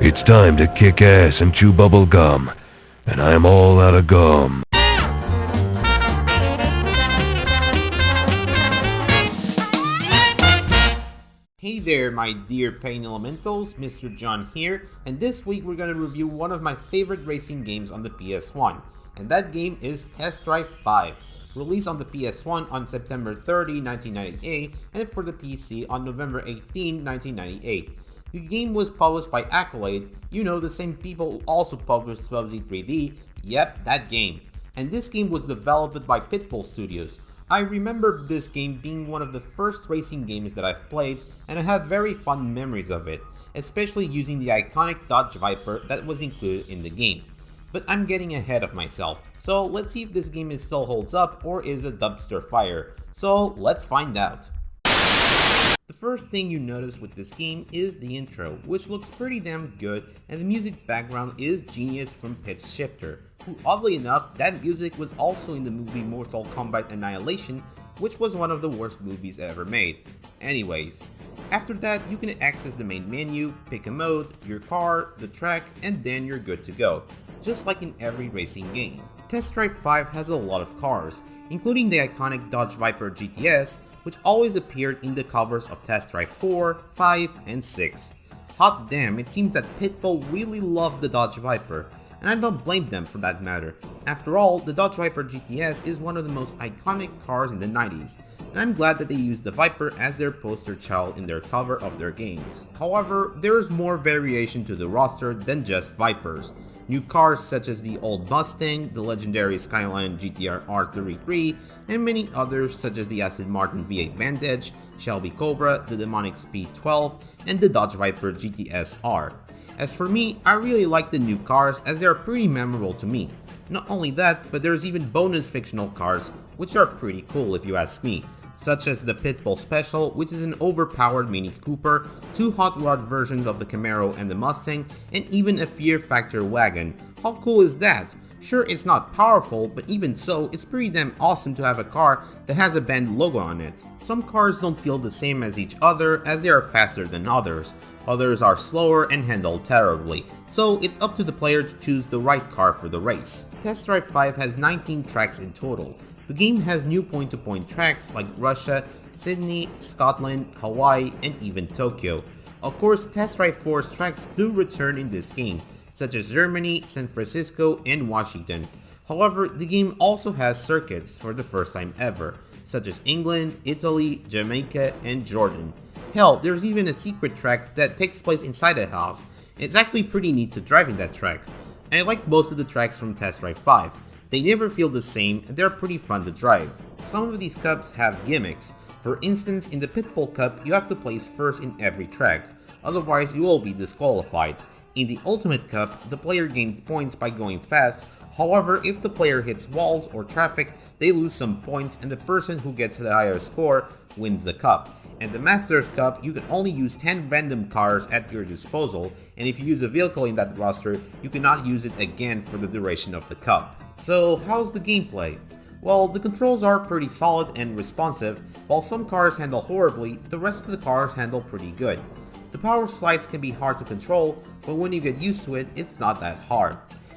It's time to kick ass and chew bubble gum, and I'm all out of gum. Hey there, my dear pain elementals, MrJohn here, and this week we're going to review one of my favorite racing games on the PS1, and that game is Test Drive 5, released on the PS1 on September 30, 1998, and for the PC on November 18, 1998. The game was published by Accolade, you know, the same people who also published PUBG 3D, yep, that game. And this game was developed by Pitbull Studios. I remember this game being one of the first racing games that I've played, and I have very fond memories of it, especially using the iconic Dodge Viper that was included in the game. But I'm getting ahead of myself, so let's see if this game still holds up or is a dumpster fire. So let's find out. The first thing you notice with this game is the intro, which looks pretty damn good, and the music background is genius from Pitch Shifter, who oddly enough, that music was also in the movie Mortal Kombat Annihilation, which was one of the worst movies ever made. Anyways, after that you can access the main menu, pick a mode, your car, the track, and then you're good to go, just like in every racing game. Test Drive 5 has a lot of cars, including the iconic Dodge Viper GTS, which always appeared in the covers of Test Drive 4, 5, and 6. Hot damn, it seems that Pitbull really loved the Dodge Viper, and I don't blame them for that matter. After all, the Dodge Viper GTS is one of the most iconic cars in the 90s, and I'm glad that they used the Viper as their poster child in their cover of their games. However, there is more variation to the roster than just Vipers. New cars such as the old Mustang, the legendary Skyline GTR R33, and many others such as the Aston Martin V8 Vantage, Shelby Cobra, the demonic Speed 12, and the Dodge Viper GTS R. As for me, I really like the new cars as they are pretty memorable to me. Not only that, but there's even bonus fictional cars which are pretty cool if you ask me, such as the Pitbull Special, which is an overpowered Mini Cooper, two hot rod versions of the Camaro and the Mustang, and even a Fear Factor wagon. How cool is that? Sure, it's not powerful, but even so, it's pretty damn awesome to have a car that has a band logo on it. Some cars don't feel the same as each other as they are faster than others. Others are slower and handle terribly, so it's up to the player to choose the right car for the race. Test Drive 5 has 19 tracks in total. The game has new point-to-point tracks like Russia, Sydney, Scotland, Hawaii, and even Tokyo. Of course, Test Drive 4's tracks do return in this game, such as Germany, San Francisco, and Washington. However, the game also has circuits for the first time ever, such as England, Italy, Jamaica, and Jordan. Hell, there's even a secret track that takes place inside a house. It's actually pretty neat to drive in that track. And I like most of the tracks from Test Drive 5. They never feel the same and they're pretty fun to drive. Some of these cups have gimmicks. For instance, in the Pitbull Cup, you have to place first in every track, otherwise you will be disqualified. In the Ultimate Cup, the player gains points by going fast, however, if the player hits walls or traffic, they lose some points and the person who gets the higher score wins the cup. And the Masters Cup, you can only use 10 random cars at your disposal, and if you use a vehicle in that roster, you cannot use it again for the duration of the cup. So how's the gameplay? Well, the controls are pretty solid and responsive. While some cars handle horribly, the rest of the cars handle pretty good. The power slides can be hard to control, but when you get used to it, it's not that hard.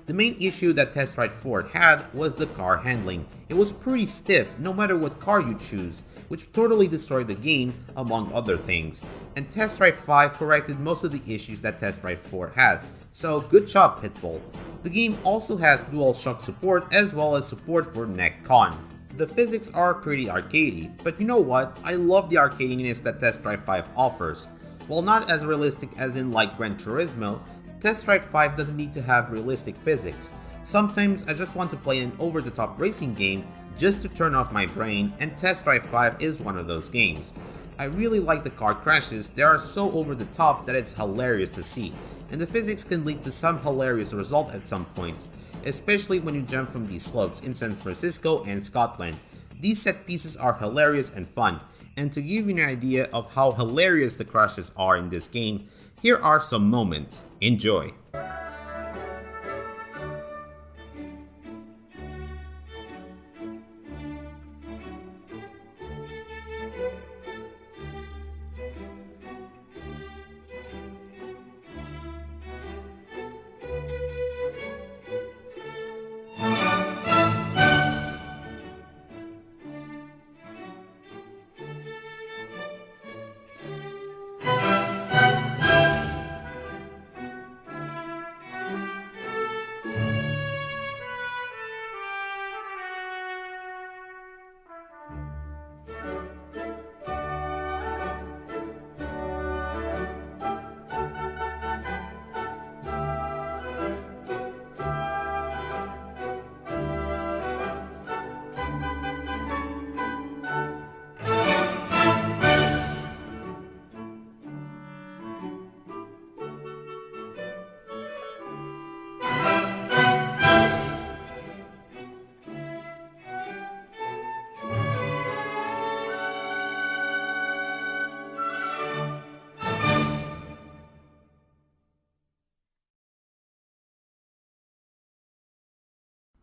The main issue that Test Drive 4 had was the car handling. It was pretty stiff no matter what car you choose, which totally destroyed the game, among other things. And Test Drive 5 corrected most of the issues that Test Drive 4 had, so good job Pitbull. The game also has DualShock support as well as support for neck con. The physics are pretty arcadey, but you know what, I love the arcadiness that Test Drive 5 offers. While not as realistic as in like Gran Turismo, Test Drive 5 doesn't need to have realistic physics. Sometimes I just want to play an over-the-top racing game just to turn off my brain, and Test Drive 5 is one of those games. I really like the car crashes, they are so over the top that it's hilarious to see, and the physics can lead to some hilarious result at some points, especially when you jump from these slopes in San Francisco and Scotland. These set pieces are hilarious and fun, and to give you an idea of how hilarious the crashes are in this game, here are some moments. Enjoy!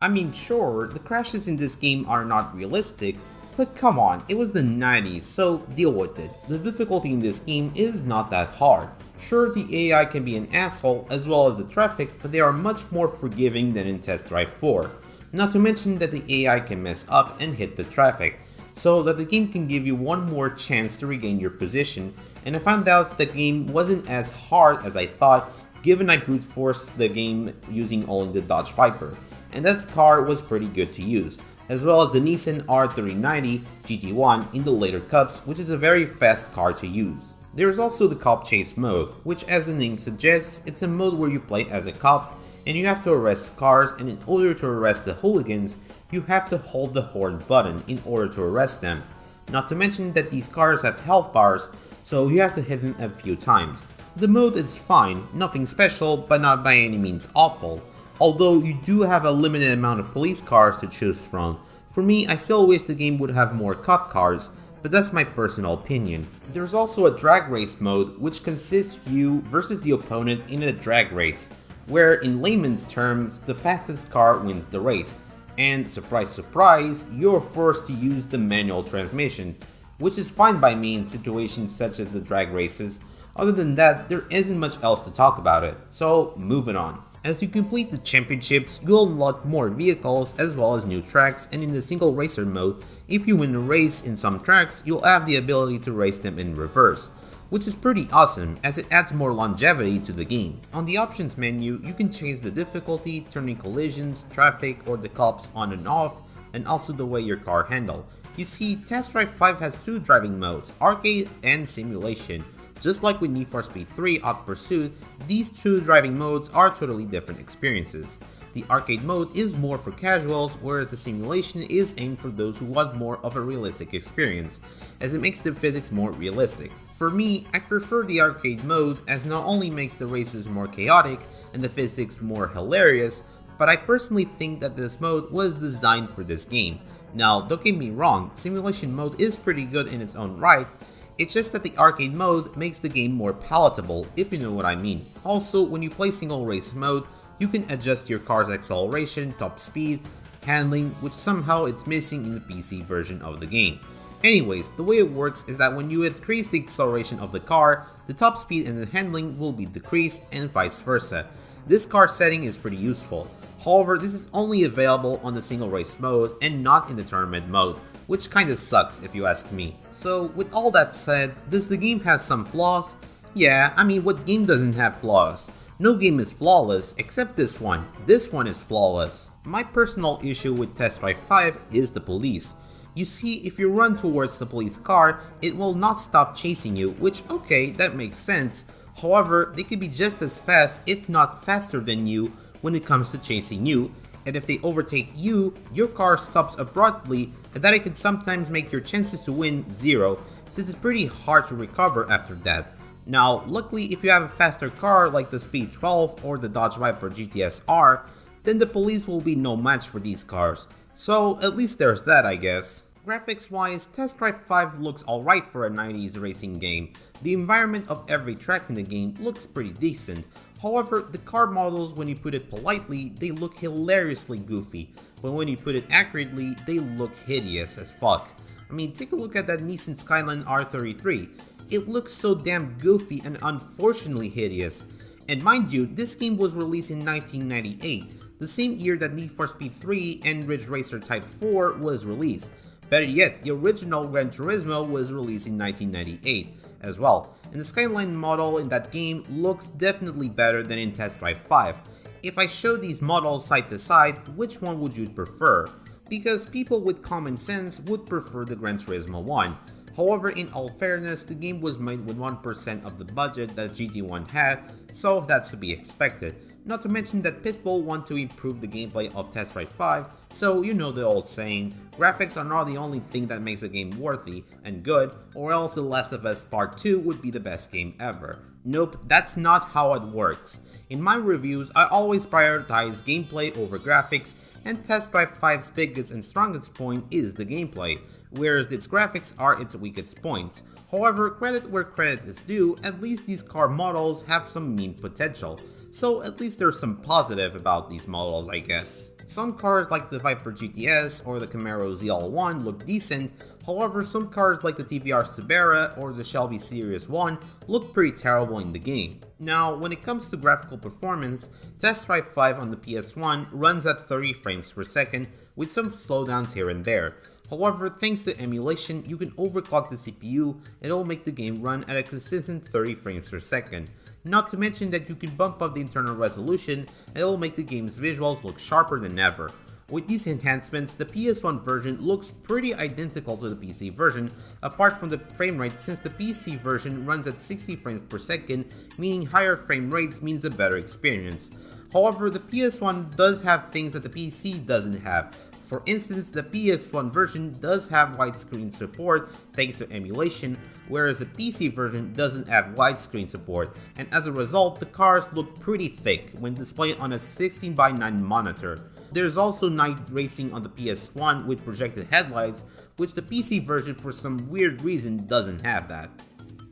I mean, sure, the crashes in this game are not realistic, but come on, it was the 90s, so deal with it. The difficulty in this game is not that hard. Sure, the AI can be an asshole as well as the traffic, but they are much more forgiving than in Test Drive 4. Not to mention that the AI can mess up and hit the traffic, so that the game can give you one more chance to regain your position, and I found out the game wasn't as hard as I thought, given I brute forced the game using only the Dodge Viper, and that car was pretty good to use, as well as the Nissan R390 GT1 in the later cups, which is a very fast car to use. There is also the cop chase mode, which as the name suggests, it's a mode where you play as a cop and you have to arrest cars, and in order to arrest the hooligans, you have to hold the horn button in order to arrest them. Not to mention that these cars have health bars, so you have to hit them a few times. The mode is fine, nothing special, but not by any means awful, although you do have a limited amount of police cars to choose from. For me, I still wish the game would have more cop cars, but that's my personal opinion. There's also a drag race mode, which consists you versus the opponent in a drag race, where in layman's terms, the fastest car wins the race, and surprise surprise, you're forced to use the manual transmission, which is fine by me in situations such as the drag races. Other than that, there isn't much else to talk about it, so moving on. As you complete the championships, you'll unlock more vehicles as well as new tracks, and in the single racer mode, if you win a race in some tracks, you'll have the ability to race them in reverse, which is pretty awesome as it adds more longevity to the game. On the options menu, you can change the difficulty, turning collisions, traffic, or the cops on and off, and also the way your car handle. You see, Test Drive 5 has two driving modes, arcade and simulation. Just like with Need for Speed 3 Hot Pursuit, these two driving modes are totally different experiences. The arcade mode is more for casuals, whereas the simulation is aimed for those who want more of a realistic experience, as it makes the physics more realistic. For me, I prefer the arcade mode as not only makes the races more chaotic and the physics more hilarious, but I personally think that this mode was designed for this game. Now, don't get me wrong, simulation mode is pretty good in its own right, it's just that the arcade mode makes the game more palatable, if you know what I mean. Also, when you play single race mode, you can adjust your car's acceleration, top speed, handling, which somehow it's missing in the PC version of the game. Anyways, the way it works is that when you increase the acceleration of the car, the top speed and the handling will be decreased and vice versa. This car setting is pretty useful. However, this is only available on the single race mode and not in the tournament mode, which kinda sucks if you ask me. So with all that said, does the game have some flaws? Yeah, I mean, what game doesn't have flaws? No game is flawless except this one. This one is flawless. My personal issue with Test Drive 5 is the police. You see, if you run towards the police car, it will not stop chasing you, which okay, that makes sense. However, they could be just as fast, if not faster than you when it comes to chasing you, and if they overtake you, your car stops abruptly, and that it can sometimes make your chances to win zero, since it's pretty hard to recover after that. Now, luckily if you have a faster car like the Speed 12 or the Dodge Viper GTS R, then the police will be no match for these cars. So at least there's that, I guess. Graphics wise, Test Drive 5 looks alright for a 90s racing game. The environment of every track in the game looks pretty decent. However, the car models, when you put it politely, they look hilariously goofy, but when you put it accurately, they look hideous as fuck. I mean, take a look at that Nissan Skyline R33. It looks so damn goofy and unfortunately hideous. And mind you, this game was released in 1998, the same year that Need for Speed 3 and Ridge Racer Type 4 was released. Better yet, the original Gran Turismo was released in 1998 as well, and the Skyline model in that game looks definitely better than in Test Drive 5. If I show these models side to side, which one would you prefer? Because people with common sense would prefer the Gran Turismo one. However, in all fairness, the game was made with 1% of the budget that GT1 had, so that's to be expected. Not to mention that Pitbull want to improve the gameplay of Test Drive 5, so you know the old saying, graphics are not the only thing that makes a game worthy and good, or else The Last of Us Part 2 would be the best game ever. Nope, that's not how it works. In my reviews, I always prioritize gameplay over graphics, and Test Drive 5's biggest and strongest point is the gameplay, whereas its graphics are its weakest points. However, credit where credit is due, at least these car models have some meme potential. So at least there's some positive about these models, I guess. Some cars like the Viper GTS or the Camaro ZL1 look decent, however some cars like the TVR Sibera or the Shelby Series 1 look pretty terrible in the game. Now, when it comes to graphical performance, Test Drive 5 on the PS1 runs at 30 frames per second with some slowdowns here and there. However, thanks to emulation, you can overclock the CPU and it'll make the game run at a consistent 30 frames per second. Not to mention that you can bump up the internal resolution and it'll make the game's visuals look sharper than ever. With these enhancements, the PS1 version looks pretty identical to the PC version, apart from the frame rate since the PC version runs at 60 frames per second, meaning higher frame rates means a better experience. However, the PS1 does have things that the PC doesn't have. For instance, the PS1 version does have widescreen support thanks to emulation, whereas the PC version doesn't have widescreen support, and as a result, the cars look pretty thick when displayed on a 16:9 monitor. There's also night racing on the PS1 with projected headlights, which the PC version for some weird reason doesn't have that.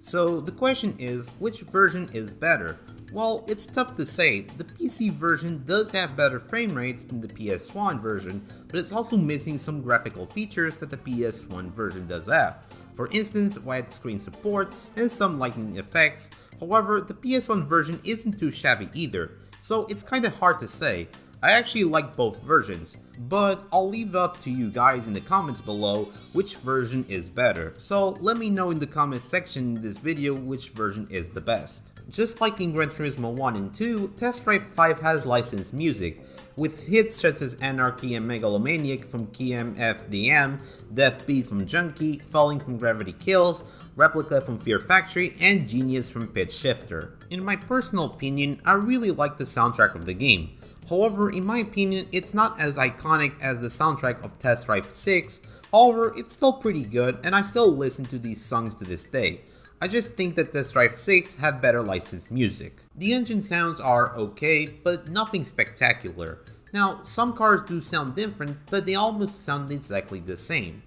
So the question is, which version is better? Well, it's tough to say. The PC version does have better frame rates than the PS1 version, but it's also missing some graphical features that the PS1 version does have. For instance, widescreen support and some lighting effects. However, the PS1 version isn't too shabby either, so it's kinda hard to say. I actually like both versions, but I'll leave it up to you guys in the comments below which version is better. So let me know in the comments section in this video which version is the best. Just like in Gran Turismo 1 and 2, Test Drive 5 has licensed music, with hits such as Anarchy and Megalomaniac from KMFDM, Death Beat from Junkie, Falling from Gravity Kills, Replica from Fear Factory, and Genius from Pitch Shifter. In my personal opinion, I really like the soundtrack of the game. However, in my opinion, it's not as iconic as the soundtrack of Test Drive 6, however, it's still pretty good and I still listen to these songs to this day. I just think that Test Drive 6 had better licensed music. The engine sounds are okay, but nothing spectacular. Now, some cars do sound different, but they almost sound exactly the same.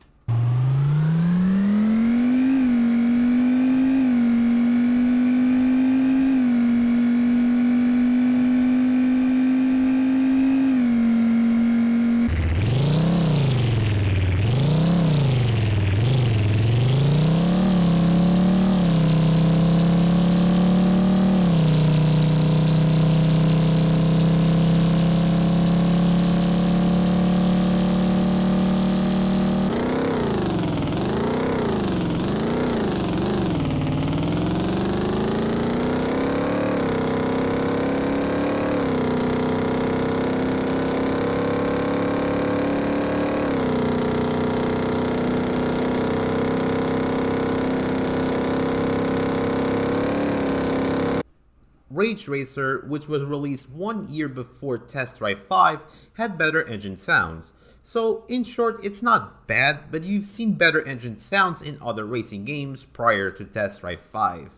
Rage Racer, which was released 1 year before Test Drive 5, had better engine sounds. So in short, it's not bad, but you've seen better engine sounds in other racing games prior to Test Drive 5.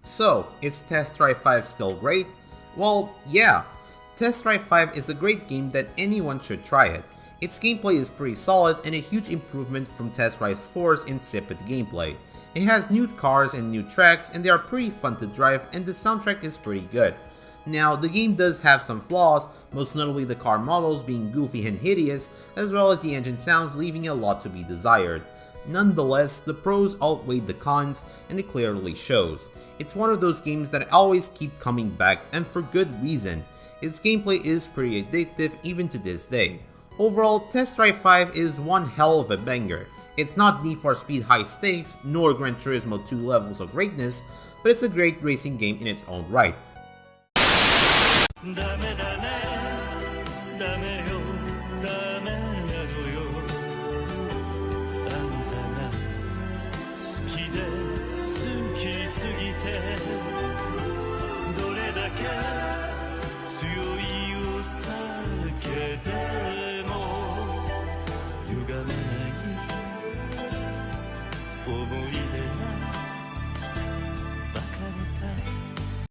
So, is Test Drive 5 still great? Well, yeah. Test Drive 5 is a great game that anyone should try it. Its gameplay is pretty solid and a huge improvement from Test Drive 4's insipid gameplay. It has new cars and new tracks and they are pretty fun to drive and the soundtrack is pretty good. Now, the game does have some flaws, most notably the car models being goofy and hideous, as well as the engine sounds leaving a lot to be desired. Nonetheless, the pros outweighed the cons and it clearly shows. It's one of those games that I always keep coming back and for good reason. Its gameplay is pretty addictive even to this day. Overall, Test Drive 5 is one hell of a banger. It's not Need for Speed high stakes, nor Gran Turismo 2 levels of greatness, but it's a great racing game in its own right.